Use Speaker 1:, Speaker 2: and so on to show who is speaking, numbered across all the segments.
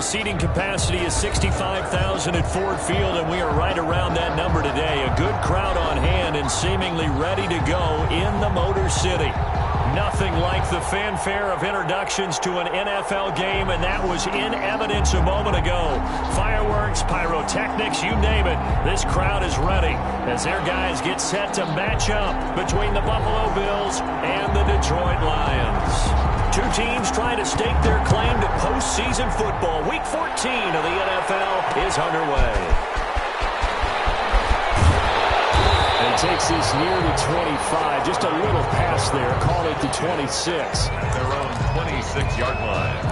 Speaker 1: seating capacity is 65,000 at Ford Field, and we are right around that number today. A good crowd on hand and seemingly ready to go in the Motor City. Nothing like the fanfare of introductions to an NFL game, and that was in evidence a moment ago. Fireworks, pyrotechnics, you name it. This crowd is ready as their guys get set to match up between the Buffalo Bills and the Detroit Lions. Two teams trying to stake their claim to postseason football. Week 14 of the NFL is underway. And takes this near the 25. Just a little pass there. Call it the 26.
Speaker 2: At their own 26-yard line.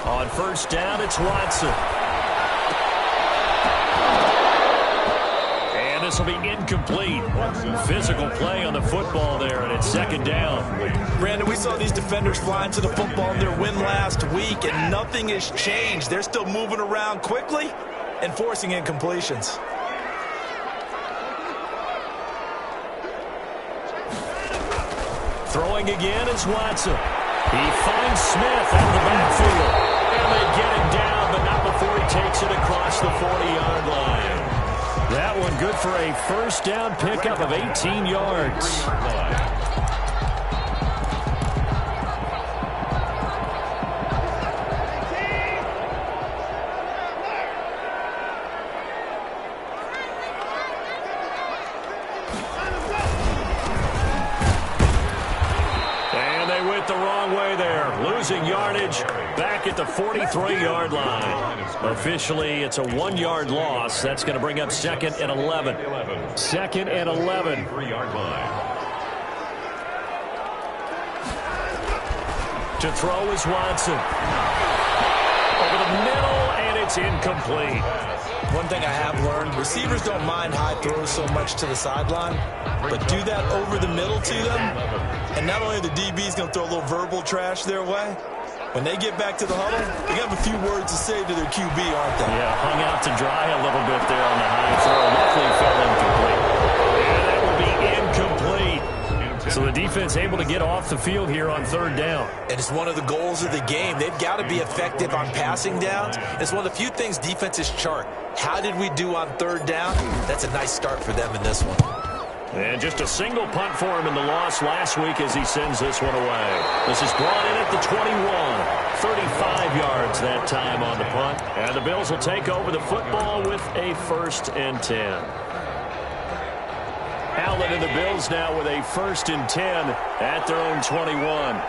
Speaker 1: On first down, it's Watson. This will be incomplete. Physical play on the football there, and it's second down.
Speaker 3: Brandon, we saw these defenders flying to the football in their win last week, and nothing has changed. They're still moving around quickly and forcing incompletions.
Speaker 1: Throwing again is Watson. He finds Smith out of the backfield. And they get him down, but not before he takes it across the 40-yard line. That one good for a first down pickup of 18 yards. And they went the wrong way there. Losing yardage back at the 43-yard line. Officially, it's a 1-yard loss. That's going to bring up second and 11. Second and 11.
Speaker 2: 3-yard line.
Speaker 1: To throw is Watson. Over the middle, and it's incomplete.
Speaker 3: One thing I have learned, receivers don't mind high throws so much to the sideline, but do that over the middle to them, and not only are the DBs going to throw a little verbal trash their way, when they get back to the huddle, they have a few words to say to their QB, aren't they?
Speaker 1: Yeah, hung out to dry a little bit there on the high throw. Luckily fell incomplete. And that will be incomplete. So the defense able to get off the field here on third down.
Speaker 3: And it's one of the goals of the game. They've got to be effective on passing downs. It's one of the few things defenses chart. How did we do on third down? That's a nice start for them in this one.
Speaker 1: And just a single punt for him in the loss last week as he sends this one away. This is brought in at the 21. 35 yards that time on the punt. And the Bills will take over the football with a 1st and 10. Allen and the Bills now with a 1st and 10 at their own 21.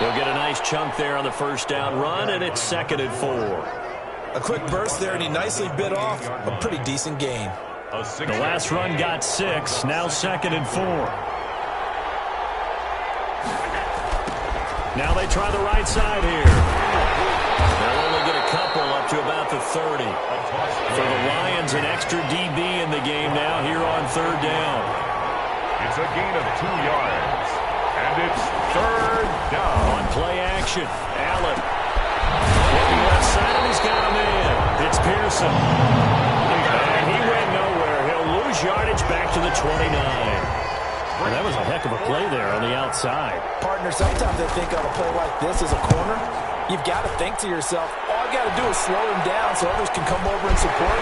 Speaker 1: They'll get a nice chunk there on the first down run, and it's 2nd and 4.
Speaker 3: A quick burst there, and he nicely bit off a pretty decent gain.
Speaker 1: The last run got 6, now 2nd and 4. Now they try the right side here. They'll only get a couple up to about the 30. For the Lions, an extra DB in the game now here on third down.
Speaker 2: It's a gain of 2 yards. And it's third down.
Speaker 1: On play action, Allen. Looking left side, and he's got a man. It's Pearson. And he went nowhere. He'll lose yardage back to the 29. Well, that was a heck of a play there on the outside.
Speaker 3: Partner, sometimes they think on a play like this as a corner, you've got to think to yourself, all I got to do is slow him down so others can come over and support.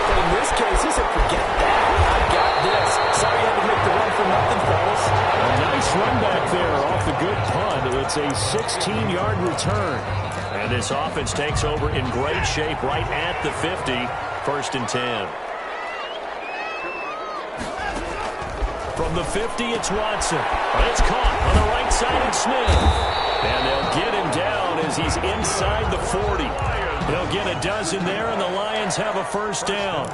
Speaker 3: But in this case, he said, forget that. I got this. Sorry you had to make the run for nothing, fellas.
Speaker 1: A nice run back there off the good punt. It's a 16-yard return. And this offense takes over in great shape right at the 50. 1st and 10. From the 50, it's Watson. It's caught on the right side, it's Smith. And they'll get him down as he's inside the 40. They'll get a dozen there, and the Lions have a 1st down.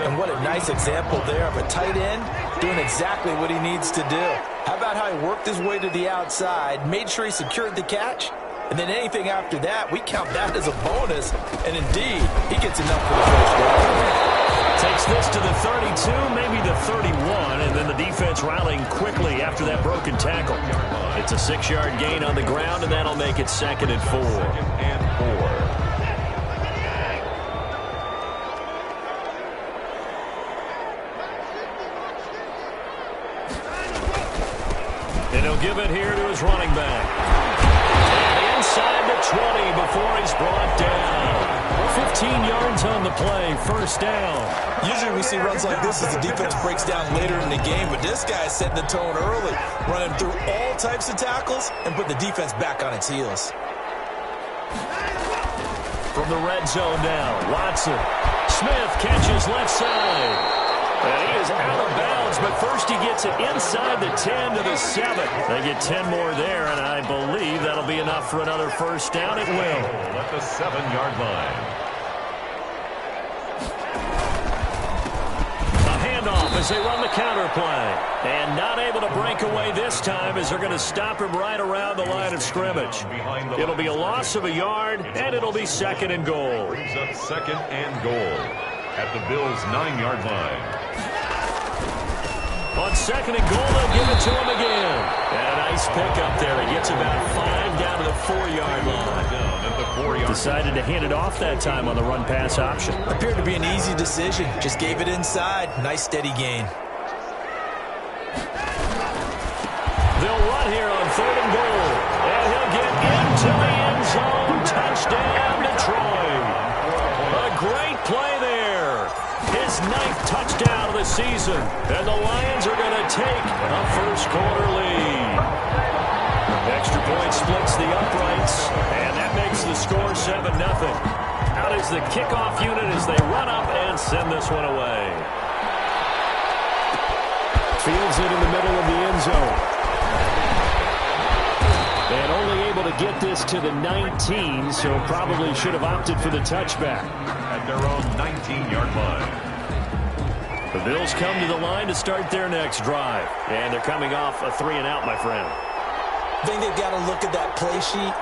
Speaker 3: And what a nice example there of a tight end doing exactly what he needs to do. How about how he worked his way to the outside, made sure he secured the catch, And then anything after that, we count that as a bonus. And indeed, he gets enough for the first down.
Speaker 1: Takes this to the 32, maybe the 31, and then the defense rallying quickly after that broken tackle. It's a 6-yard gain on the ground, and that'll make it 2nd and 4. And he'll give it here to his running back. And inside the 20 before he's brought down. 15 yards on the play, first down.
Speaker 3: Usually we see runs like this as the defense breaks down later in the game, but this guy is setting the tone early, running through all types of tackles and put the defense back on its heels.
Speaker 1: From the red zone now, Watson. Smith catches left side. And he is out of bounds, but first he gets it inside the 10 to the 7. They get 10 more there, and I believe that'll be enough for another first down. It will.
Speaker 2: At the 7-yard line.
Speaker 1: A handoff as they run the counter play. And not able to break away this time as they're going to stop him right around the line of scrimmage. It'll be a loss of a yard, and it'll be 2nd and goal.
Speaker 2: Brings up 2nd and goal at the Bills' 9-yard line.
Speaker 1: On 2nd and goal, they'll give it to him again. And a nice pickup there. He gets about 5 down to the 4-yard line.
Speaker 2: Down at the 4-yard.
Speaker 1: Decided to hand it off that time on the run-pass option.
Speaker 3: Appeared to be an easy decision. Just gave it inside. Nice steady gain.
Speaker 1: They'll run here on 3rd and goal. And he'll get into the end zone. Touchdown, Detroit. A great play there. His 9th touchdown of the season. And the Lions are going to take a first-quarter lead. Extra point splits the uprights, and that makes the score 7-0. Out is the kickoff unit as they run up and send this one away. Fields it in the middle of the end zone. And only able to get this to the 19, so probably should have opted for the touchback.
Speaker 2: At their own 19-yard line.
Speaker 1: The Bills come to the line to start their next drive. And they're coming off a 3-and-out, my friend.
Speaker 3: I think they've got to look at that play sheet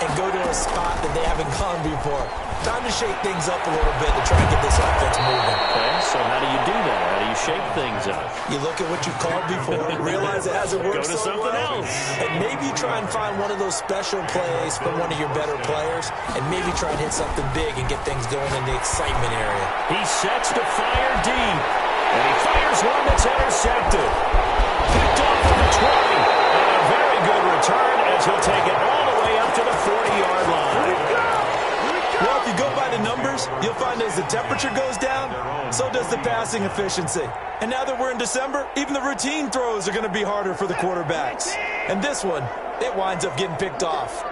Speaker 3: and go to a spot that they haven't gone before. Time to shake things up a little bit to try and get this offense moving.
Speaker 1: Okay, so how do you do that? How do you shake things up?
Speaker 3: You look at what you called before, realize it hasn't worked
Speaker 1: Go to
Speaker 3: so
Speaker 1: something
Speaker 3: well,
Speaker 1: else.
Speaker 3: and maybe try and find one of those special plays from one of your better players, and maybe try and hit something big and get things going in the excitement area.
Speaker 1: He sets to fire deep, and he fires one that's intercepted. Picked off at the 20, and a very good return as he'll take it all the way up to the 40-yard line.
Speaker 3: Well, if you go by the numbers, you'll find as the temperature goes down, so does the passing efficiency. And now that we're in December, even the routine throws are going to be harder for the quarterbacks. And this one, it winds up getting picked off.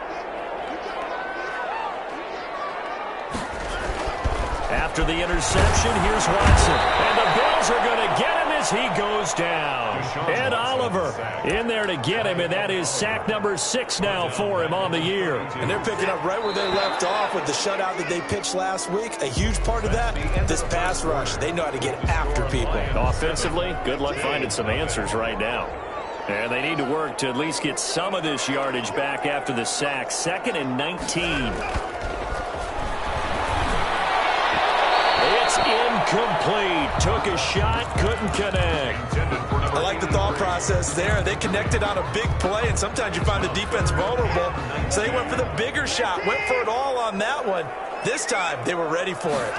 Speaker 1: After the interception, here's Watson. And the Bills are going to get him as he goes down. Ed Oliver in there to get him, and that is sack number 6 now for him on the year.
Speaker 3: And they're picking up right where they left off with the shutout that they pitched last week. A huge part of that, this pass rush. They know how to get after people.
Speaker 1: Offensively, good luck finding some answers right now. And they need to work to at least get some of this yardage back after the sack. 2nd and 19. It's incomplete. Took a shot, couldn't connect.
Speaker 3: I like the thought process there. They connected on a big play, and sometimes you find the defense vulnerable. So they went for the bigger shot, went for it all on that one. This time, they were ready for it.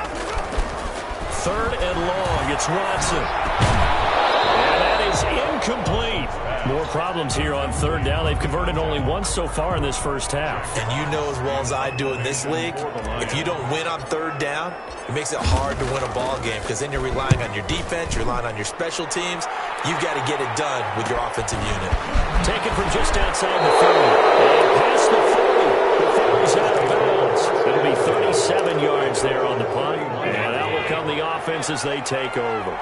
Speaker 1: 3rd and long. It's Watson. And that is incomplete. More problems here on 3rd down. They've converted only once so far in this first half.
Speaker 3: And you know as well as I do in this league, if you don't win on 3rd down, it makes it hard to win a ball game because then you're relying on your defense, you're relying on your special teams. You've got to get it done with your offensive unit.
Speaker 1: Taken from just outside the 30. And past the 40 before he's out of bounds. It'll be 37 yards there on the punt. And out will come the offense as they take over.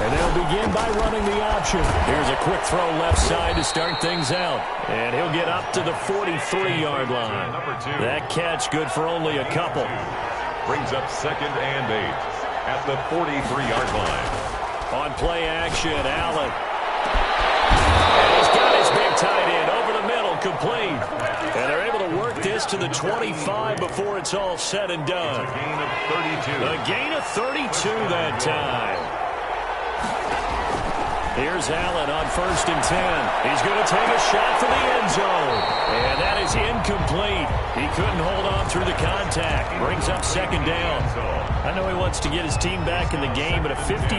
Speaker 1: And they'll begin by running the option. Here's a quick throw left side to start things out. And he'll get up to the 43-yard line. That catch good for only a couple.
Speaker 2: Brings up 2nd and 8 at the 43-yard line.
Speaker 1: On play action, Allen. And he's got his big tight end over the middle, complete. And they're able to work this to the 25 before it's all said and done.
Speaker 2: A gain of 32.
Speaker 1: A gain of 32 that time. Here's Allen on 1st and 10. He's going to take a shot for the end zone. And that is incomplete. He couldn't hold on through the contact. Brings up 2nd down. I know he wants to get his team back in the game, but a 50-50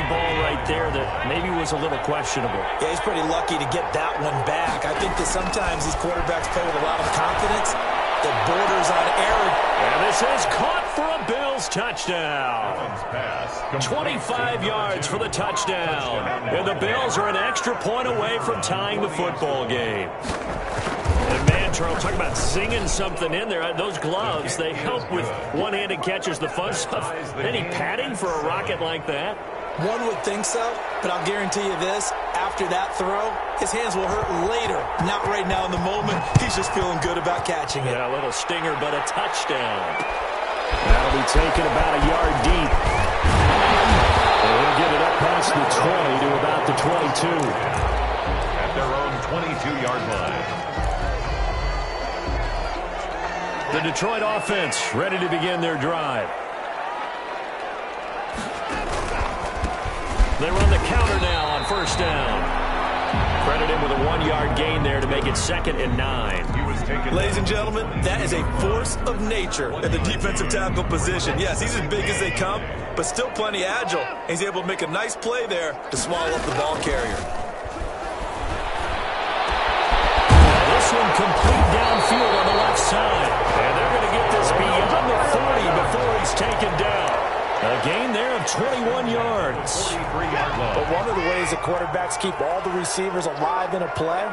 Speaker 1: ball right there that maybe was a little questionable.
Speaker 3: Yeah, he's pretty lucky to get that one back. I think that sometimes these quarterbacks play with a lot of confidence that borders on error.
Speaker 1: And this is caught for a Bills touchdown. 25 yards for the touchdown. And the Bills are an extra point away from tying the football game. And man, Charles, talk about singing something in there. Those gloves, they help with one-handed catches, the fun stuff. Any padding for a rocket like that?
Speaker 3: One would think so, but I'll guarantee you this. After that throw, his hands will hurt later. Not right now in the moment. He's just feeling good about catching it.
Speaker 1: Yeah, a little stinger, but a touchdown. That'll be taken about a yard deep. And he'll get it up past the 20 to about the 22.
Speaker 2: At their own 22-yard line.
Speaker 1: The Detroit offense ready to begin their drive. They run the counter now on 1st down. Credit him with a 1-yard gain there to make it 2nd and 9.
Speaker 3: Ladies and gentlemen, that is a force of nature at the defensive tackle position. Yes, he's as big as they come, but still plenty agile. And he's able to make a nice play there to swallow up the ball carrier.
Speaker 1: This one complete downfield on the left side. And they're going to get this beyond the 40 before he's taken down. A gain there of 21 yards.
Speaker 4: But one of the ways that quarterbacks keep all the receivers alive in a play,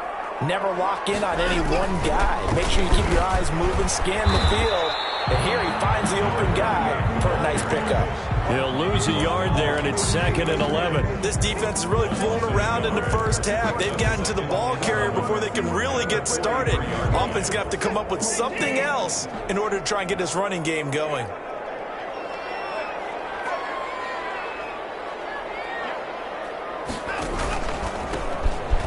Speaker 4: never lock in on any one guy. Make sure you keep your eyes moving, scan the field. And here he finds the open guy for a nice pickup.
Speaker 1: He'll lose a yard there, and it's 2nd and 11.
Speaker 3: This defense is really flown around in the first half. They've gotten to the ball carrier before they can really get started. Offense going to have to come up with something else in order to try and get this running game going.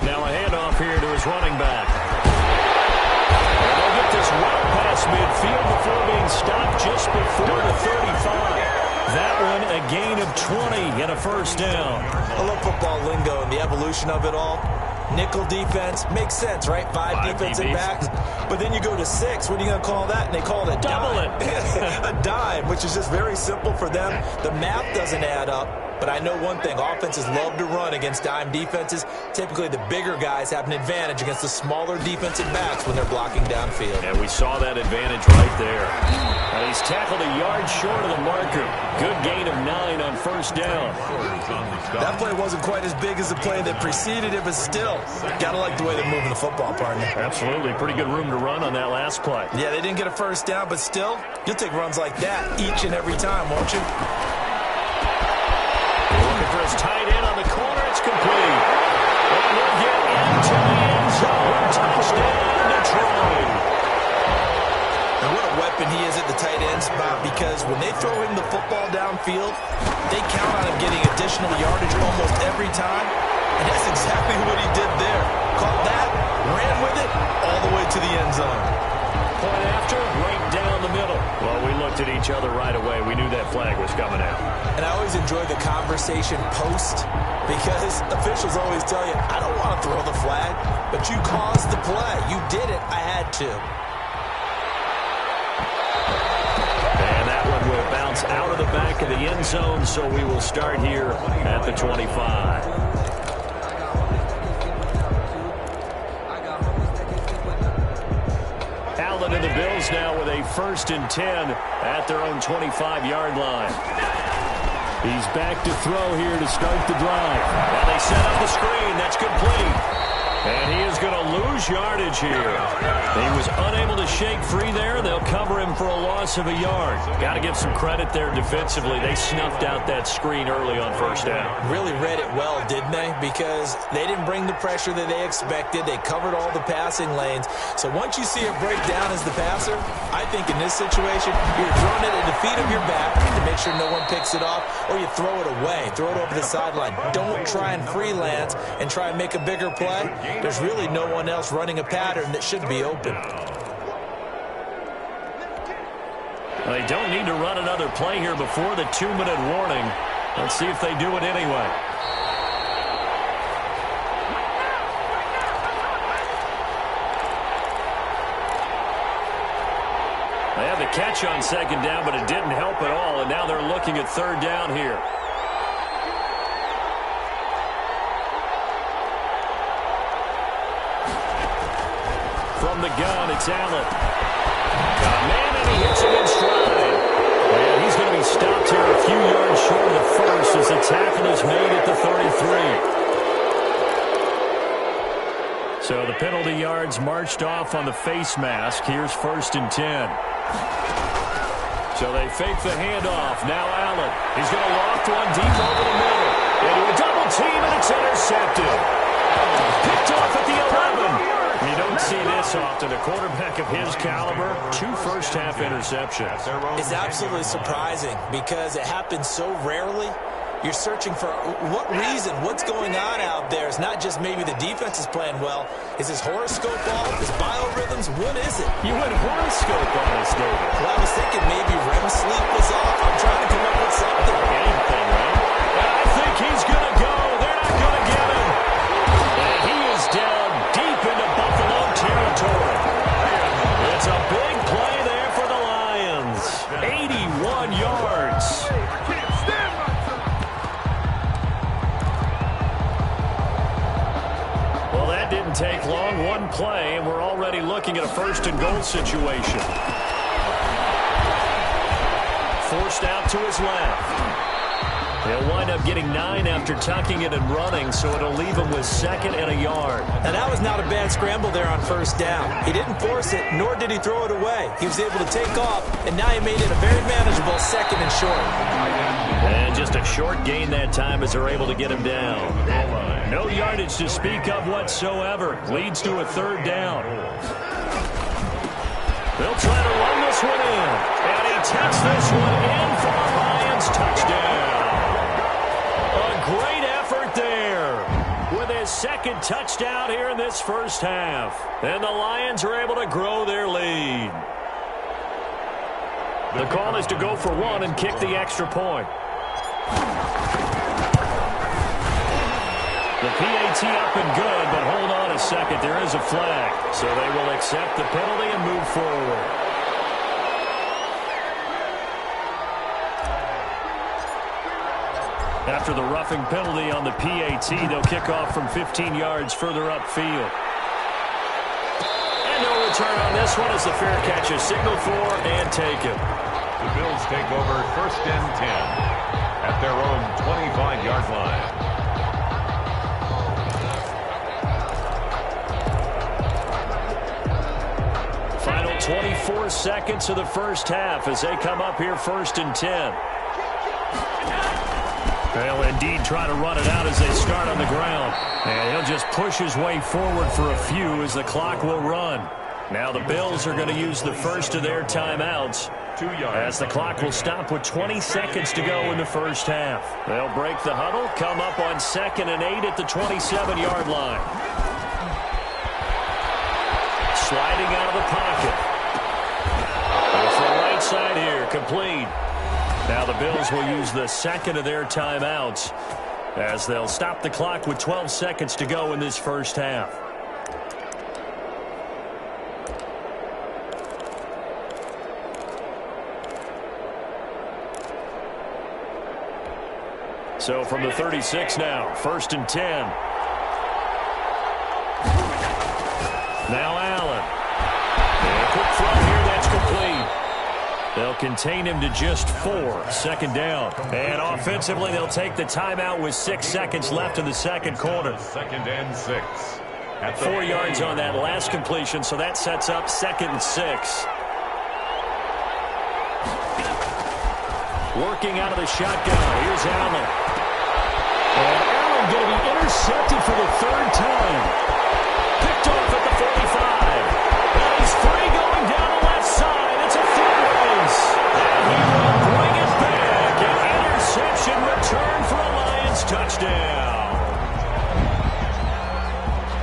Speaker 1: Now a handoff here to his running back. And they'll get this route past midfield before being stopped just before the 35. That one a gain of 20 and a 1st down.
Speaker 3: I love football lingo and the evolution of it all. Nickel defense makes sense, right? Five defensive
Speaker 1: DBs.
Speaker 3: backs. But then you go to 6. What are you going to call that? And they call it a
Speaker 1: Double
Speaker 3: dime. A dime, which is just very simple for them. The math doesn't add up. But I know one thing, offenses love to run against dime defenses. Typically, the bigger guys have an advantage against the smaller defensive backs when they're blocking downfield.
Speaker 1: And we saw that advantage right there. And he's tackled a yard short of the marker. Good gain of 9 on 1st down.
Speaker 3: That play wasn't quite as big as the play that preceded it, but still, gotta like the way they're moving the football, partner.
Speaker 1: Absolutely. Pretty good room to run on that last play.
Speaker 3: Yeah, they didn't get a 1st down, but still, you'll take runs like that each and every time, won't you?
Speaker 1: Looking for his tight end on the corner. It's complete. And we'll get into the end zone. Touchdown, Detroit.
Speaker 3: And what a weapon he is at the tight end spot, because when they throw him the football downfield, they count on him getting additional yardage almost every time. And that's exactly what he did there. Caught that, ran with it, all the way to the end zone.
Speaker 1: Point after, right down the middle. Well, we looked at each other right away. We knew that flag was coming out.
Speaker 3: And I always enjoy the conversation post, because officials always tell you, I don't want to throw the flag, but you caused the play. You did it. I had to.
Speaker 1: And that one will bounce out of the back of the end zone, so we will start here at the 25. Allen and the Bills now with a 1st and 10 at their own 25-yard line. He's back to throw here to start the drive. And they set up the screen. That's complete. And he is going to lose yardage here. He was unable to shake free there. They'll cover him for a loss of a yard. Got to give some credit there defensively. They snuffed out that screen early on first down.
Speaker 3: Really read it well, didn't they? Because they didn't bring the pressure that they expected. They covered all the passing lanes. So once you see it break down as the passer, I think in this situation, you're throwing it at the feet of your back to make sure no one picks it off, or you throw it away. Throw it over the sideline. Don't try and freelance and try and make a bigger play. There's really no one else running a pattern that should be open.
Speaker 1: Well, they don't need to run another play here before the 2-minute warning. Let's see if they do it anyway. They have the catch on second down, but it didn't help at all, and now they're looking at third down here. From the gun, it's Allen. Got a man, and he hits him in stride. And he's going to be stopped here a few yards short of the first as the tackle is made at the 33. So the penalty yards marched off on the face mask. Here's 1st and 10. So they fake the handoff. Now Allen. He's going to loft one deep over the middle. Into a double team, and it's intercepted. Picked off at the 11. You don't see this often. A quarterback of his caliber, 2 first-half interceptions.
Speaker 3: It's absolutely surprising because it happens so rarely. You're searching for what reason, what's going on out there. It's not just maybe the defense is playing well. Is his horoscope off? Is biorhythms? What is it?
Speaker 1: You went horoscope on us, David.
Speaker 3: Well, I was thinking maybe REM sleep was off. I'm trying to come up with something.
Speaker 1: Anything, right? I think he's going to go. They're not going to get him. And he is down deep into Buffalo territory. It's a big play there for the Lions. 81 yards. Well, that didn't take long. One play, and we're already looking at a 1st and goal situation. Forced out to his left. He'll wind up getting 9 after tucking it and running, so it'll leave him with 2nd and a yard.
Speaker 3: And that was not a bad scramble there on 1st down. He didn't force it, nor did he throw it away. He was able to take off, and now he made it a very manageable 2nd and short.
Speaker 1: And just a short gain that time as they're able to get him down. No yardage to speak of whatsoever. Leads to a 3rd down. They'll try to run this one in. And he tucks this one in for a Lions touchdown. A great effort there with his 2nd touchdown here in this first half. And the Lions are able to grow their lead. The call is to go for 1 and kick the extra point. The PAT up and good, but hold on a second. There is a flag. So they will accept the penalty and move forward. After the roughing penalty on the PAT, they'll kick off from 15 yards further upfield. And no return on this one as the fair catch is signaled for and taken.
Speaker 2: The Bills take over 1st and 10 at their own 25-yard line.
Speaker 1: Final 24 seconds of the first half as they come up here 1st and 10. They'll indeed try to run it out as they start on the ground. And he'll just push his way forward for a few as the clock will run. Now the Bills are going to use the first of their timeouts
Speaker 2: 2 yards.
Speaker 1: as the clock will stop with 20 seconds to go in the first half. They'll break the huddle, come up on 2nd and 8 at the 27-yard line. Sliding out of the pocket. Off the right side here, complete. Now the Bills will use the 2nd of their timeouts as they'll stop the clock with 12 seconds to go in this first half. So from the 36 now, 1st and 10. Now Allen. And a quick throw here, that's complete. They'll contain him to just 4, 2nd down. And offensively, they'll take the timeout with 6 seconds left in the second quarter.
Speaker 2: 2nd and 6.
Speaker 1: 4 yards on that last completion, so that sets up 2nd and 6. Working out of the shotgun. Here's Allen. And Allen going to be intercepted for the 3rd time. Picked off at the 45. And he's free going down the left side. It's a foot race. And he will bring it back. An interception return for a Lions touchdown.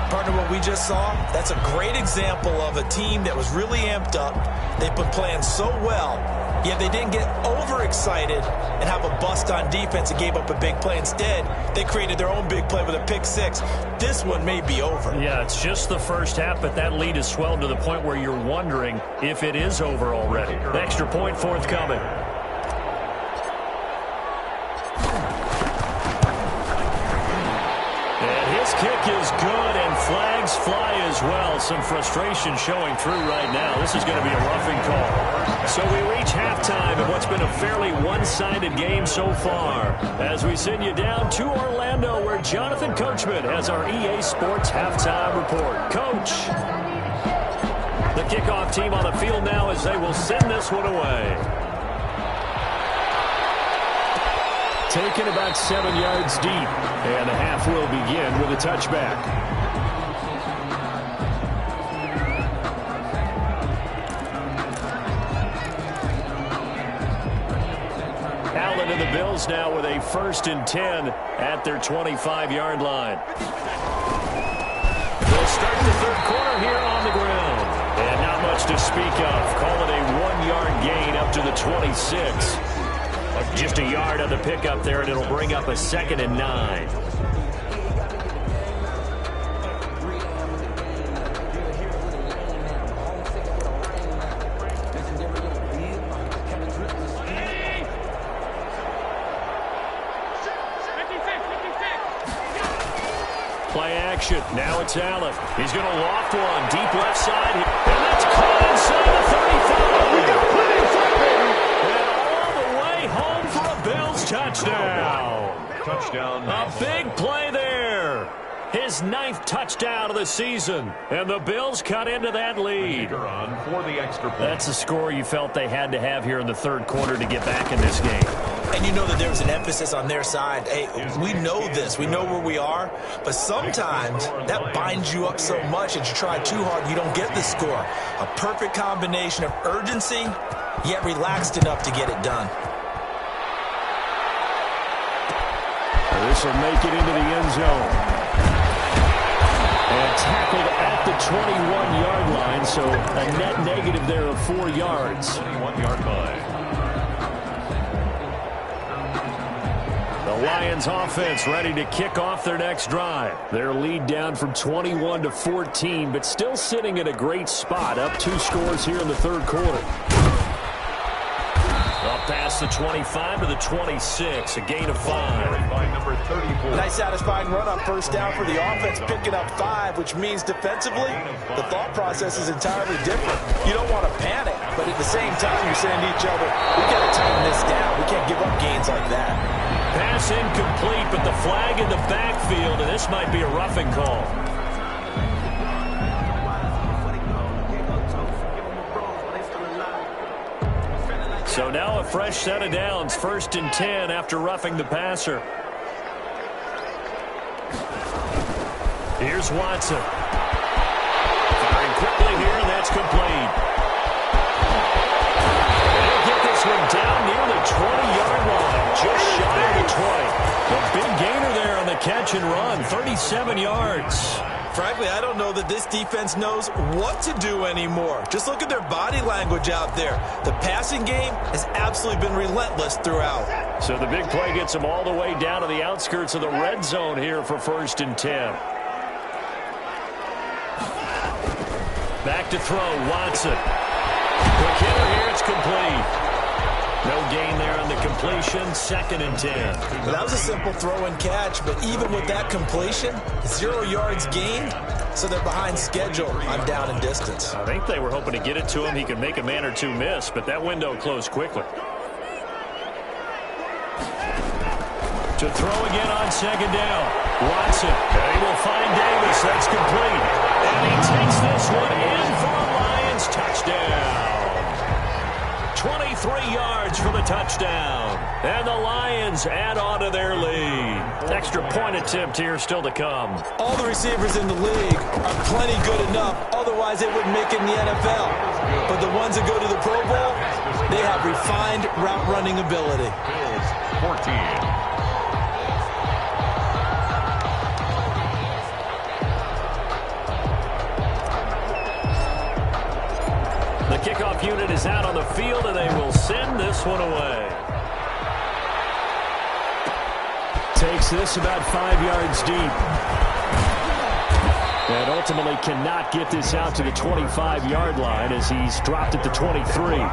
Speaker 3: Partner, what we just saw, that's a great example of a team that was really amped up. They've been playing so well, yet they didn't get overexcited and have a bust on defense and gave up a big play. Instead, they created their own big play with a pick 6. This one may be over.
Speaker 1: Yeah, it's just the first half, but that lead has swelled to the point where you're wondering if it is over already. The extra point forthcoming. Kick is good, and flags fly as well. Some frustration showing through right now. This is going to be a roughing call. So we reach halftime in what's been a fairly one-sided game so far. As we send you down to Orlando, where Jonathan Coachman has our EA Sports halftime report. Coach, the kickoff team on the field now as they will send this one away. Taken about 7 yards deep, and the half will begin with a touchback. Allen and the Bills now with a 1st and 10 at their 25-yard line. They'll start the 3rd quarter here on the ground. And not much to speak of. Call it a 1-yard gain up to the 26. Just a yard on the pickup there, and it'll bring up a 2nd and 9. Play action. Now it's Allen. He's going to loft one. Deep left side. And that's caught inside the 35. We got plenty of time, baby. Home for a Bills touchdown.
Speaker 2: Touchdown.
Speaker 1: A big play there. His 9th touchdown of the season. And the Bills cut into that lead.
Speaker 2: For the extra point.
Speaker 1: That's a score you felt they had to have here in the 3rd quarter to get back in this game.
Speaker 3: And you know that there was an emphasis on their side. Hey, we know this. We know where we are. But sometimes that binds you up so much that you try too hard and you don't get the score. A perfect combination of urgency, yet relaxed enough to get it done.
Speaker 1: This will make it into the end zone. And tackled at the 21-yard line, so a net negative there of 4 yards.
Speaker 2: 21-yard line.
Speaker 1: The Lions offense ready to kick off their next drive. Their lead down from 21 to 14, but still sitting at a great spot, up 2 scores here in the 3rd quarter. Up past the 25 to the 26, a gain of 5.
Speaker 2: Number 34.
Speaker 4: Nice satisfying run on 1st down for the offense, picking up 5, which means defensively, the thought process is entirely different. You don't want to panic, but at the same time, you're saying to each other, we got to tighten this down. We can't give up gains like that.
Speaker 1: Pass incomplete, but the flag in the backfield, and this might be a roughing call. So now a fresh set of downs, 1st and 10 after roughing the passer. Here's Watson. Firing quickly here, and that's complete. They'll get this one down near the 20-yard line, just shy of the 20. A big gainer there on the catch and run, 37 yards.
Speaker 3: Frankly, I don't know that this defense knows what to do anymore. Just look at their body language out there. The passing game has absolutely been relentless throughout.
Speaker 1: So the big play gets them all the way down to the outskirts of the red zone here for 1st and 10. Back to throw, Watson. Quick hitter here, it's complete. No gain there on the completion, 2nd and 10.
Speaker 3: Well, that was a simple throw and catch, but even with that completion, 0 yards gained, so they're behind schedule on down and distance.
Speaker 1: I think they were hoping to get it to him. He could make a man or two miss, but that window closed quickly. To throw again on 2nd down. Watson, he will find Davis. That's complete. And he takes this one in for a Lions touchdown. 23 yards for the touchdown. And the Lions add on to their lead. Extra point attempt here still to come.
Speaker 3: All the receivers in the league are plenty good enough. Otherwise, they wouldn't make it in the NFL. But the ones that go to the Pro Bowl, they have refined route running ability.
Speaker 2: Bills 14.
Speaker 1: The kickoff unit is out on the field, and they will send this one away. Takes this about 5 yards deep. And ultimately cannot get this out to the 25-yard line as he's dropped at the 23.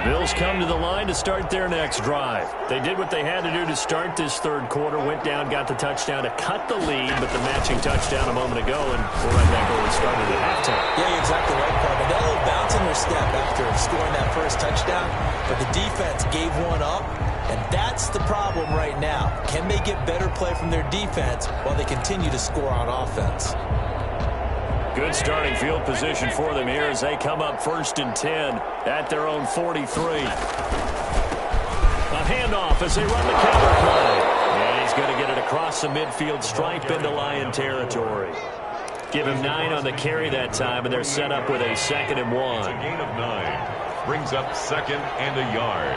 Speaker 1: Bills come to the line to start their next drive. They did what they had to do to start this third quarter, went down, got the touchdown to cut the lead, but the matching touchdown a moment ago, and we're right back where we started at halftime.
Speaker 3: Yeah, you're exactly right, Paul. They got a little bounce in their step after scoring that first touchdown, but the defense gave one up, and that's the problem right now. Can they get better play from their defense while they continue to score on offense?
Speaker 1: Good starting field position for them here as they come up 1st and 10 at their own 43. A handoff as they run the counter play. And he's going to get it across the midfield stripe into Lion territory. Give him 9 on the carry that time, and they're set up with a 2nd and 1.
Speaker 2: It's a gain of 9. Brings up 2nd and a yard.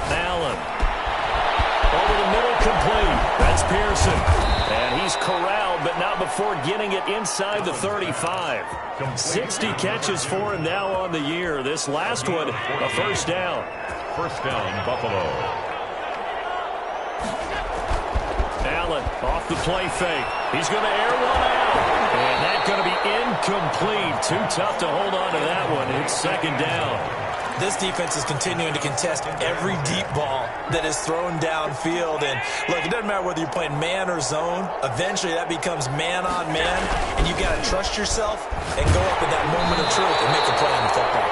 Speaker 1: Allen. Over the middle, complete. That's Pearson. And he's corralled, but not before getting it inside the 35. 60 catches for him now on the year. This last one, a first down.
Speaker 2: First down, Buffalo.
Speaker 1: Allen off the play fake. He's going to air one out. And that's going to be incomplete. Too tough to hold on to that one. It's 2nd down.
Speaker 3: This defense is continuing to contest every deep ball that is thrown downfield. And, look, it doesn't matter whether you're playing man or zone. Eventually, that becomes man on man. And you've got to trust yourself and go up in that moment of truth and make a play in the football.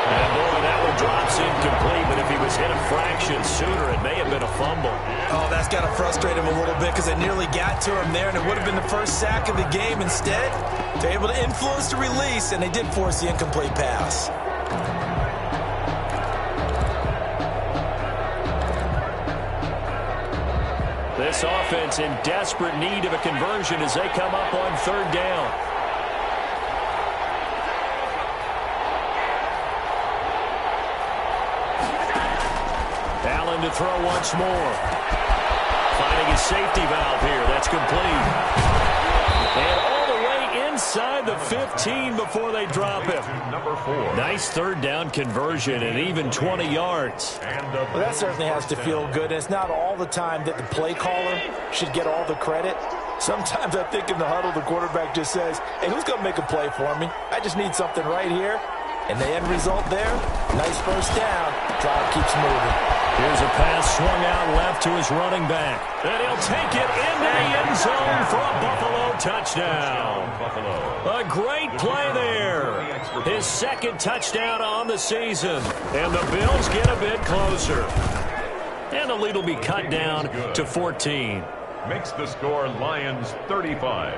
Speaker 1: And, boy, that one drops incomplete. But if he was hit a fraction sooner, it may have been a fumble.
Speaker 3: Oh, that's got to frustrate him a little bit because they nearly got to him there. And it would have been the first sack of the game. Instead, they're able to influence the release, and they did force the incomplete pass.
Speaker 1: This offense in desperate need of a conversion as they come up on 3rd down. Allen to throw once more. Finding his safety valve here. That's complete. And all the way inside the 15 before they drop him.
Speaker 2: Number 4.
Speaker 1: Nice 3rd down conversion and even 20 yards.
Speaker 4: Well, that certainly has to feel good. And it's not all the time that the play caller should get all the credit. Sometimes I think in the huddle, the quarterback just says, hey, who's going to make a play for me? I just need something right here. And the end result there, nice first down. Drive keeps moving.
Speaker 1: Here's a pass swung out left to his running back. And he'll take it into the end zone for a Buffalo touchdown. A great play there. His 2nd touchdown on the season. And the Bills get a bit closer. And the lead will be cut down to 14.
Speaker 2: Makes the score Lions 35.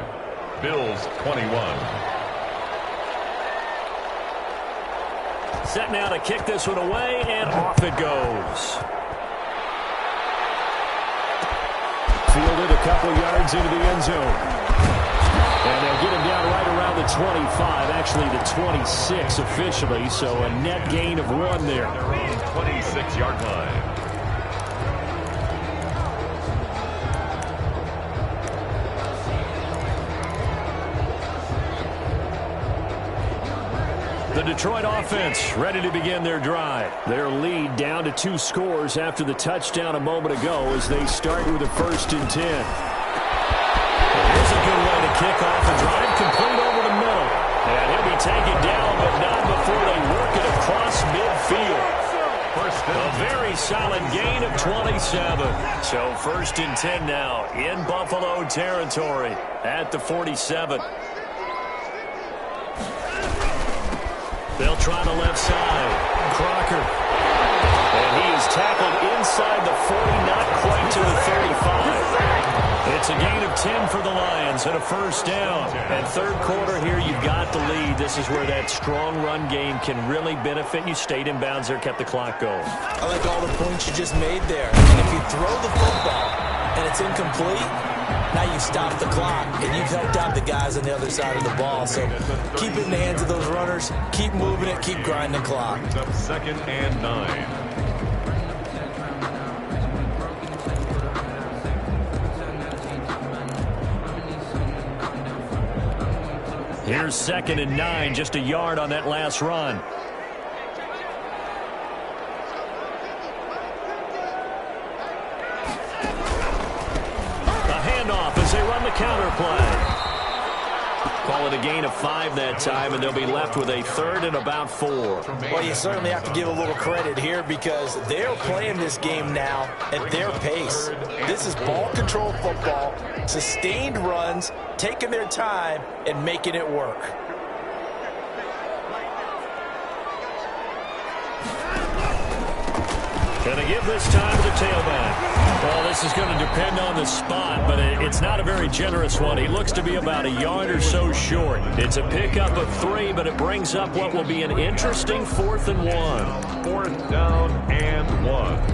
Speaker 2: Bills 21.
Speaker 1: Set now to kick this one away, and off it goes. Fielded a couple yards into the end zone. And they'll get him down right around the 25, actually the 26 officially, so a net gain of 1 there.
Speaker 2: 26-yard line.
Speaker 1: The Detroit offense ready to begin their drive. Their lead down to 2 scores after the touchdown a moment ago as they start with a 1st and 10. Here's a good way to kick off a drive, complete over the middle. And he'll be taken down, but not before they work it across midfield. A very solid gain of 27. So 1st and 10 now in Buffalo territory at the 47. They'll try the left side. Crocker. And he is tackled inside the 40, not quite to the 35. It's a gain of 10 for the Lions and a first down. And third quarter here, you've got the lead. This is where that strong run game can really benefit you. Stayed in bounds there, kept the clock going.
Speaker 3: I like all the points you just made there. And if you throw the football and it's incomplete, now you stop the clock, and you've helped out the guys on the other side of the ball. So keep it in the hands of those runners. Keep moving it. Keep grinding the clock.
Speaker 2: It's up 2nd and 9.
Speaker 1: Here's 2nd and 9, just a yard on that last run. As they run the counter play. Call it a gain of 5 that time, and they'll be left with a 3rd and about 4.
Speaker 4: Well, you certainly have to give a little credit here because they're playing this game now at their pace. This is ball control football, sustained runs, taking their time, and making it work.
Speaker 1: Going to give this time to the tailback. Well, this is going to depend on the spot, but it's not a very generous one. He looks to be about a yard or so short. It's a pickup of 3, but it brings up what will be an interesting 4th and 1.
Speaker 2: 4th down and 1.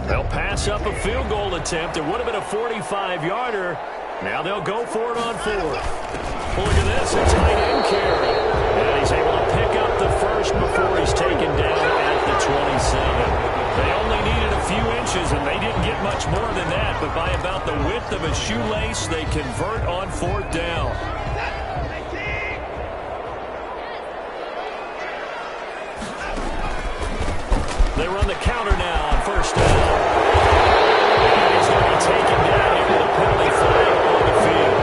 Speaker 1: They'll pass up a field goal attempt. It would have been a 45-yarder. Now they'll go for it on 4th. Well, look at this, a tight end carry. And he's able to pick up the first before he's taken down at the 27. They only needed a few inches, and they didn't get much more than that. But by about the width of a shoelace, they convert on 4th down. They run the counter now on 1st down. And he's going to be taken down here with a penalty flag on the field.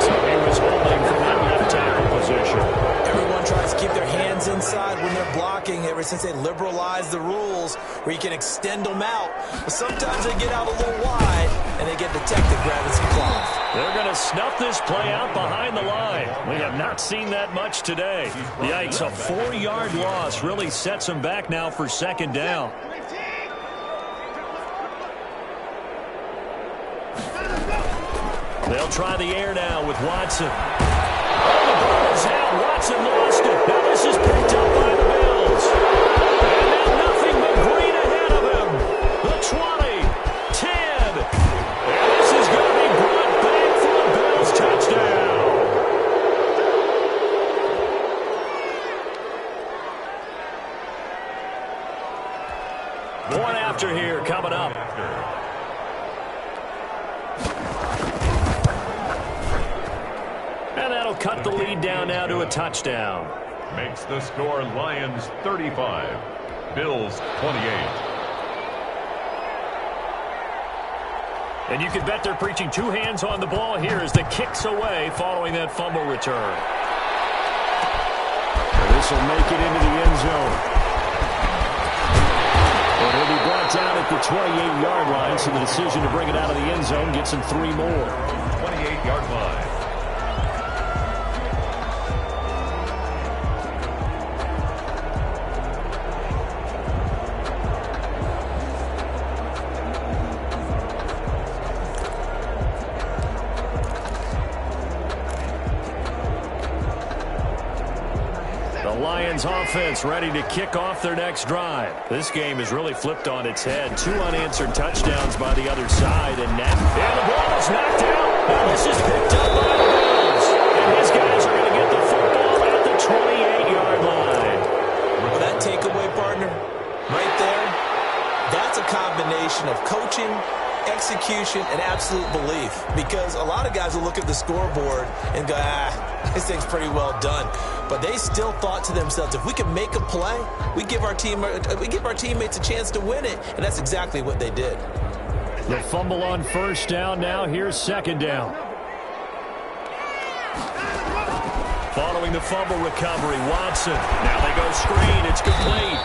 Speaker 1: So he was holding from that left tackle position.
Speaker 3: Everyone tries to keep their hands inside when they're blocking ever since they liberalized the rules where you can extend them out. But sometimes they get out a little wide and they get detected grabbing some cloth.
Speaker 1: They're going to snuff this play out behind the line. We have not seen that much today. Yikes, a 4-yard loss really sets them back now for 2nd down. They'll try the air now with Watson. Oh, the ball is out. Watson lost it. Now this is picked up by the Bills. And now nothing but green ahead of him. The 20, 10. And this is going to be brought back for the Bills touchdown. Point after here coming up. And that'll cut the lead down now to a touchdown.
Speaker 2: Makes the score Lions 35, Bills 28.
Speaker 1: And you can bet they're preaching 2 hands on the ball here as the kick's away following that fumble return. This will make it into the end zone. And he'll be brought down at the 28-yard line, so the decision to bring it out of the end zone gets him 3 more.
Speaker 2: 28-yard line.
Speaker 1: Lions offense ready to kick off their next drive. This game has really flipped on its head. 2 unanswered touchdowns by the other side, and now the ball is knocked out. And this is picked up by the Bills. And his guys are going to get the football at the 28-yard line.
Speaker 3: Well, that takeaway, partner, right there, that's a combination of coaching, execution, and absolute belief. Because a lot of guys will look at the scoreboard and go, this thing's pretty well done. But they still thought to themselves, if we can make a play, we give our teammates a chance to win it. And that's exactly what they did.
Speaker 1: The fumble on 1st down now. Here's 2nd down. Following the fumble recovery, Watson. Now they go screen. It's complete.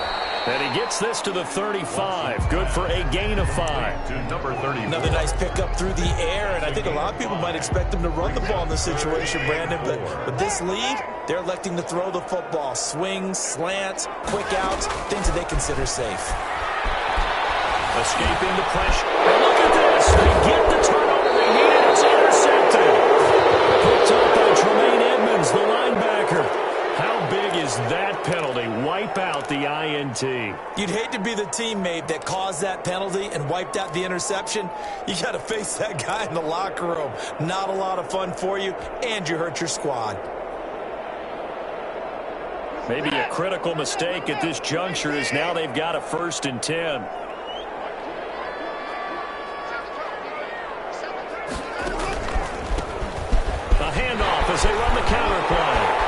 Speaker 1: And he gets this to the 35. Good for a gain of 5.
Speaker 2: To number 30.
Speaker 3: Another nice pickup through the air, and I think a lot of people might expect him to run the ball in this situation, Brandon. But with this lead, they're electing to throw the football. Swings, slants, quick outs, things that they consider safe.
Speaker 1: Escaping the pressure. And look at this. They get the turnover they need. It's intercepted. Picked up by Tremaine Edmonds, the linebacker. How big is that penalty? Wipe out the INT.
Speaker 3: You'd hate to be the teammate that caused that penalty and wiped out the interception. You got to face that guy in the locker room. Not a lot of fun for you, and you hurt your squad.
Speaker 1: Maybe a critical mistake at this juncture is now they've got a 1st and 10. A handoff as they run the counter play.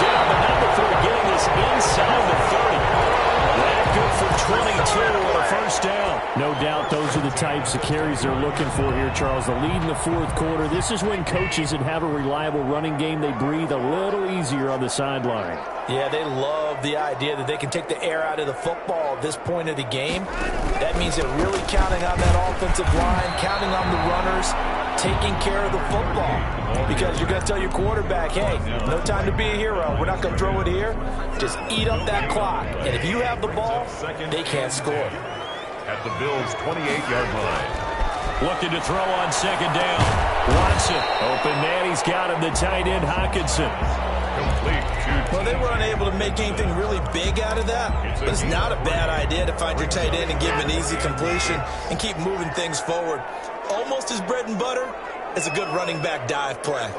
Speaker 1: Down, but not before getting this inside the 30. That good for 22 on a 1st down.
Speaker 5: No doubt those are the types of carries they're looking for here, Charles. The lead in the 4th quarter. This is when coaches that have a reliable running game, they breathe a little easier on the sideline.
Speaker 4: Yeah, they love the idea that they can take the air out of the football at this point of the game. That means they're really counting on that offensive line, counting on the runners, taking care of the football. Because you're going to tell your quarterback, hey, no time to be a hero. We're not going to throw it here. Just eat up that clock. And if you have the ball, they can't score.
Speaker 2: At the Bills' 28-yard line.
Speaker 1: Looking to throw on 2nd down. Watson. Open man. He's got him. The tight end, Hockenson.
Speaker 2: Complete.
Speaker 3: Well, they were unable to make anything really big out of that, but it's not a bad idea to find your tight end and give him an easy completion and keep moving things forward. Almost as bread and butter as a good running back dive play.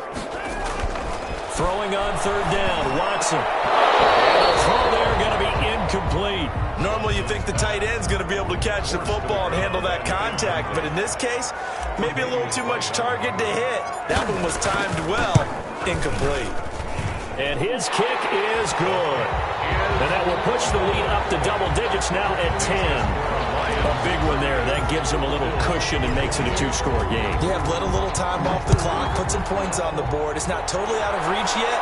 Speaker 1: Throwing on 3rd down, Watson. And the throw there going to be incomplete.
Speaker 3: Normally you think the tight end's going to be able to catch the football and handle that contact, but in this case, maybe a little too much target to hit. That one was timed well, incomplete.
Speaker 1: And his kick is good. And that will push the lead up to double digits now at 10. A big one there. That gives him a little cushion and makes it a 2-score game.
Speaker 3: Yeah, let a little time off the clock, put some points on the board. It's not totally out of reach yet,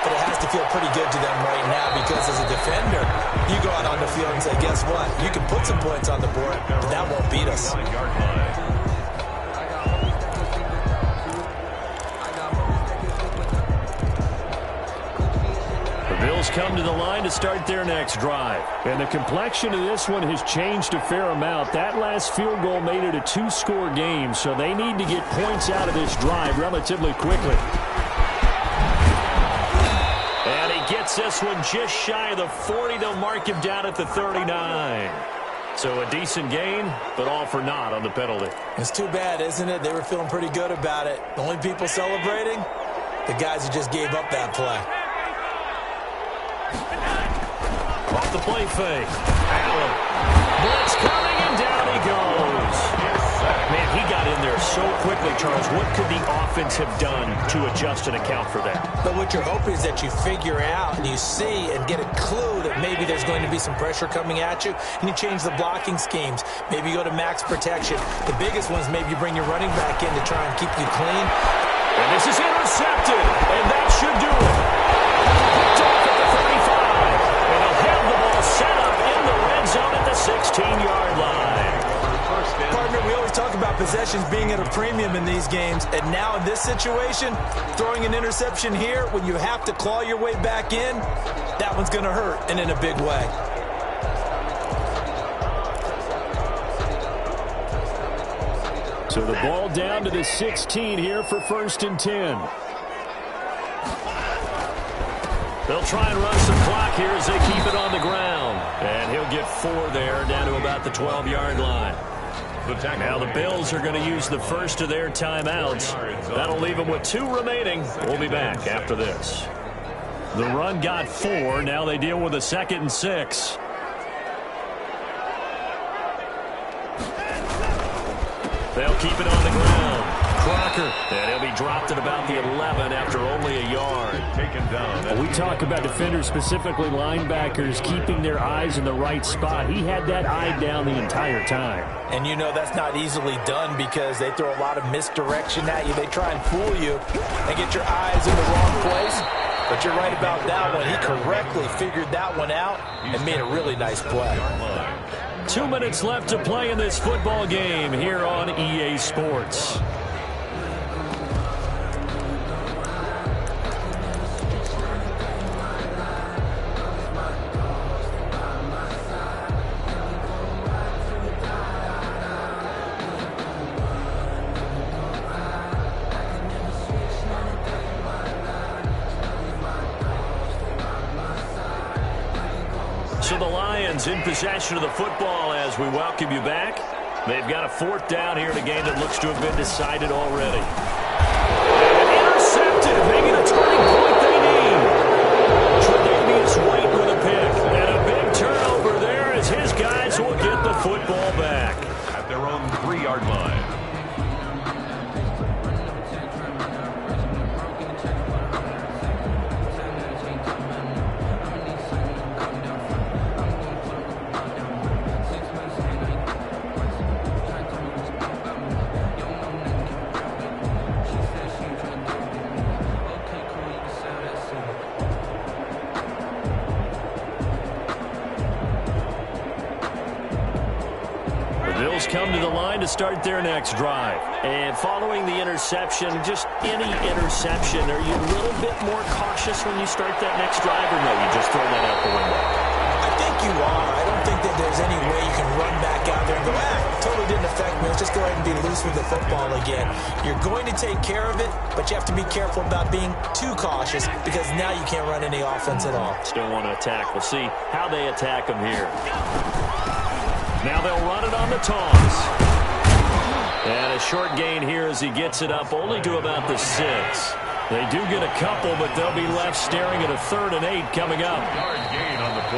Speaker 3: but it has to feel pretty good to them right now because as a defender, you go out on the field and say, guess what? You can put some points on the board, but that won't beat us.
Speaker 1: Bills come to the line to start their next drive.
Speaker 5: And the complexion of this one has changed a fair amount. That last field goal made it a 2-score game, so they need to get points out of this drive relatively quickly.
Speaker 1: And he gets this one just shy of the 40. They'll mark him down at the 39. So a decent gain, but all for naught on the penalty.
Speaker 3: It's too bad, isn't it? They were feeling pretty good about it. The only people celebrating, the guys who just gave up that play.
Speaker 1: Off the play fake. Allen. Blitz coming, and down he goes. Man, he got in there so quickly, Charles. What could the offense have done to adjust and account for that?
Speaker 4: But what you're hoping is that you figure out and you see and get a clue that maybe there's going to be some pressure coming at you, and you change the blocking schemes. Maybe you go to max protection. The biggest one is maybe you bring your running back in to try and keep you clean.
Speaker 1: And this is intercepted, and that should do it. Picked off at the 35. And he'll have the ball set up in the red zone at the 16-yard line.
Speaker 3: Partner, we always talk about possessions being at a premium in these games, and now in this situation, throwing an interception here when you have to claw your way back in, that one's going to hurt, and in a big way.
Speaker 5: So the ball down to the 16 here for 1st and 10.
Speaker 1: They'll try and run some clock here as they keep it on the ground. And he'll get 4 there, down to about the 12-yard line. Now the Bills are going to use the first of their timeouts. That'll leave them with 2 remaining. We'll be back after this. The run got 4. Now they deal with a 2nd and 6. They'll keep it on the ground. Crocker. And he'll be dropped at about the 11 after only a yard.
Speaker 2: Taken down.
Speaker 5: We talk about defenders, specifically linebackers, keeping their eyes in the right spot. He had that eye down the entire time.
Speaker 4: And you know that's not easily done because they throw a lot of misdirection at you. They try and fool you and get your eyes in the wrong place. But you're right about that one. He correctly figured that one out and made a really nice play.
Speaker 1: 2 minutes left to play in this football game here on EA Sports. So the Lions in possession of the football as we welcome you back. They've got a 4th down here in a game that looks to have been decided already. And intercepted, making a turning point they need. Tre'Davious White with a pick. And a big turnover there as his guys will get the football back.
Speaker 2: At their own 3-yard line.
Speaker 1: Come to the line to start their next drive. And following the interception, just any interception, are you a little bit more cautious when you start that next drive, or no, you just throw that out the window?
Speaker 4: I think you are. I don't think that there's any way you can run back out there and go, totally didn't affect me. Let's just go ahead and be loose with the football again. You're going to take care of it, but you have to be careful about being too cautious because now you can't run any offense at all.
Speaker 1: Still want to attack. We'll see how they attack them here. Now they'll run it on the toss. And a short gain here as he gets it up only to about the 6. They do get a couple, but they'll be left staring at a 3rd and 8 coming up.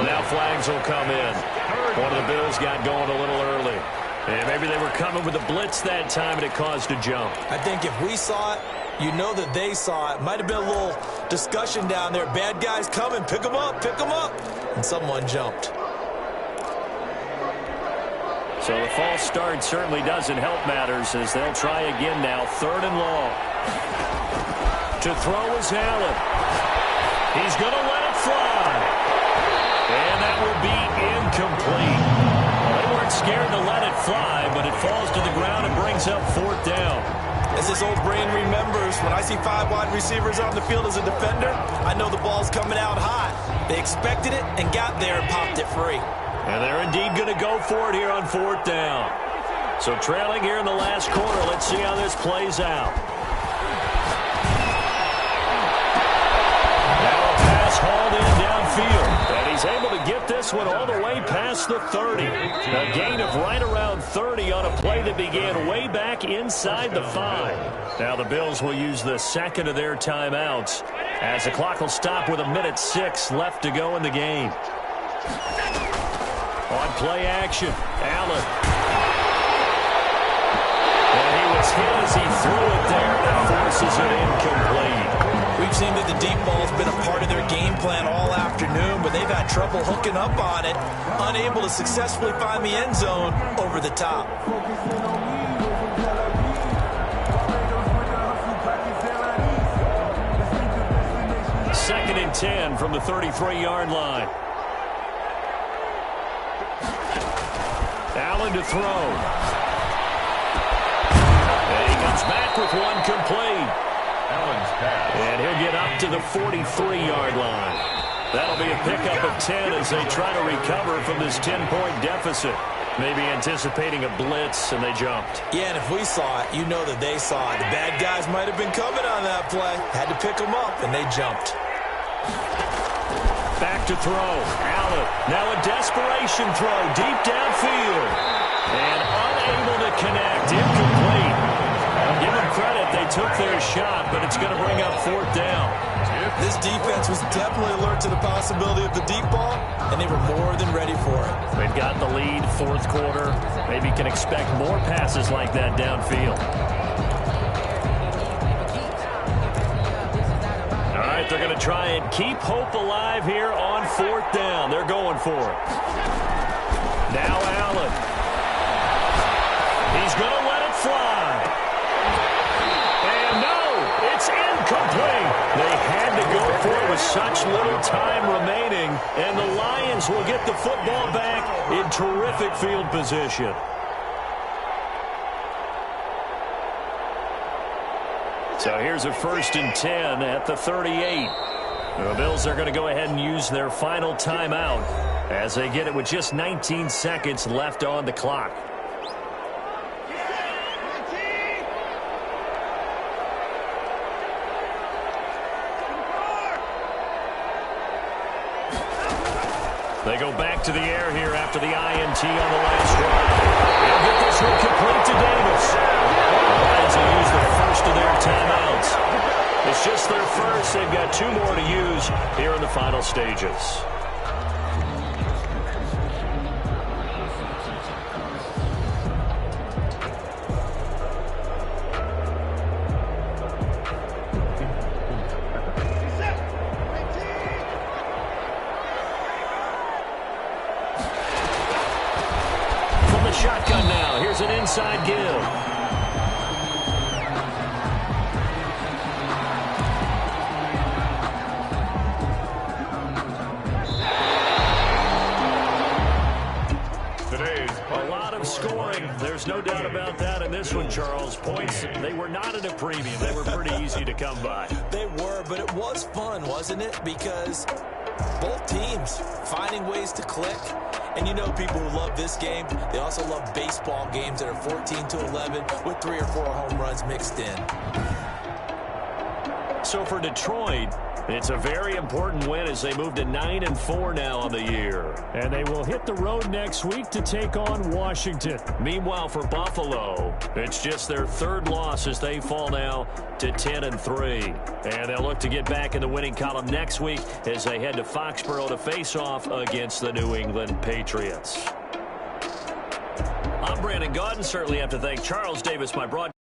Speaker 1: Now flags will come in. One of the Bills got going a little early. And maybe they were coming with a blitz that time, and it caused a jump.
Speaker 4: I think if we saw it, you know that they saw it. Might have been a little discussion down there. Bad guys coming. Pick them up. Pick them up. And someone jumped.
Speaker 1: So the false start certainly doesn't help matters as they'll try again now. 3rd and long. To throw is Allen. He's going to let it fly. And that will be incomplete. Well, they weren't scared to let it fly, but it falls to the ground and brings up 4th down.
Speaker 4: As this old brain remembers, when I see 5 wide receivers on the field as a defender, I know the ball's coming out hot. They expected it and got there and popped it free.
Speaker 1: And they're indeed going to go for it here on 4th down. So trailing here in the last quarter. Let's see how this plays out. Now a pass hauled in downfield. And he's able to get this one all the way past the 30. A gain of right around 30 on a play that began way back inside the 5. Now the Bills will use the 2nd of their timeouts as the clock will stop with 1:06 left to go in the game. On play action, Allen. And he was hit as he threw it there. That forces it incomplete.
Speaker 4: We've seen that the deep ball's been a part of their game plan all afternoon, but they've had trouble hooking up on it, unable to successfully find the end zone over the top.
Speaker 1: 2nd and 10 from the 33-yard line. Allen to throw. And he comes back with one complete.
Speaker 2: Allen's pass.
Speaker 1: And he'll get up to the 43-yard line. That'll be a pickup of 10 as they try to recover from this 10-point deficit. Maybe anticipating a blitz, and they jumped.
Speaker 4: Yeah, and if we saw it, you know that they saw it. The bad guys might have been coming on that play. Had to pick them up, and they jumped.
Speaker 1: Back to throw. Allen. Now a desperation throw deep downfield. And unable to connect. Incomplete. I'll give them credit. They took their shot, but it's going to bring up 4th down.
Speaker 4: This defense was definitely alert to the possibility of the deep ball, and they were more than ready for it.
Speaker 1: They've got the lead, 4th quarter. Maybe can expect more passes like that downfield. All right, they're going to try and keep hope alive here on 4th down. They're going for it. Now Allen. He's going to let it fly. And no, it's incomplete. They had to go for it with such little time remaining, and the Lions will get the football back in terrific field position. So here's a 1st and 10 at the 38. The Bills are going to go ahead and use their final timeout as they get it with just 19 seconds left on the clock. They go back to the air here after the INT on the last drive. They'll get this one complete to Davis. The Lions will use the first of their timeouts. It's just their first. They've got 2 more to use here in the final stages. Shotgun now. Here's an inside give. A lot of scoring. There's no doubt about that in this one, Charles. Points, they were not at a premium. They were pretty easy to come by.
Speaker 3: They were, but it was fun, wasn't it? Because both teams finding ways to click. And you know people who love this game, they also love baseball games that are 14-11 with 3 or 4 home runs mixed in.
Speaker 1: So for Detroit, it's a very important win as they move to 9-4 now on the year.
Speaker 5: And they will hit the road next week to take on Washington.
Speaker 1: Meanwhile, for Buffalo, it's just their 3rd loss as they fall now to 10-3. And they'll look to get back in the winning column next week as they head to Foxborough to face off against the New England Patriots. I'm Brandon Gaudin. Certainly have to thank Charles Davis, my broadcaster.